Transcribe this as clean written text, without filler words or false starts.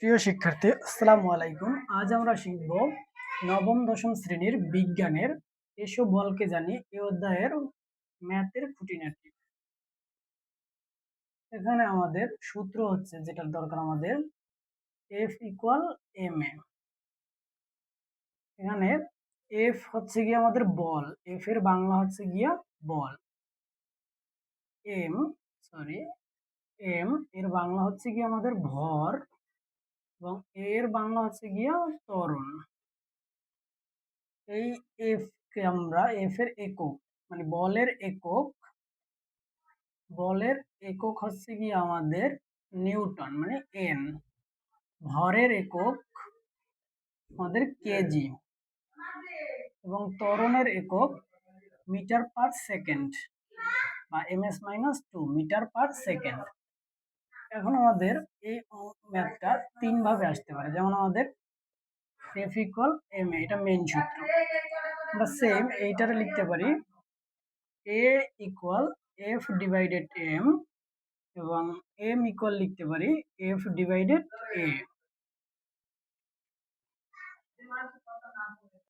প্রিয় শিক্ষার্থী, আসসালামু আলাইকুম। আজ আমরা শিখব নবম দশম শ্রেণীর বিজ্ঞানের এসো বলকে জানি এই অধ্যায়ের ম্যাথের খুঁটিনাটি। এখানে আমাদের সূত্র হচ্ছে, যেটার দরকার আমাদের F ইকুয়াল এম এ। এখানে F হচ্ছে গিয়ে আমাদের বল, F এর বাংলা হচ্ছে গিয়া বল। এম এম এর বাংলা হচ্ছে গিয়ে আমাদের ভর, এবং এর বাংলা হচ্ছে গিয়া ত্বরণ। এই এফ কে আমরা এফ এর একক মানে বলের একক হচ্ছে কি আমাদের নিউটন মানে এন। ভরের একক আমাদের কেজি, এবং ত্বরণের একক মিটার পার সেকেন্ড বা ms-2 মিটার পার সেকেন্ড। এখন আমাদের এই ম্যাথটা তিন ভাবে আসতে পারে, যেমন আমাদের এফ ইকুয়াল এম এ, এটা মেইন সূত্র। আমরা সেম এইটারে লিখতে পারি এ ইকুয়াল এফ ডিভাইডেড এম, এবং এম ইকুয়াল লিখতে পারি এফ ডিভাইডেড এ।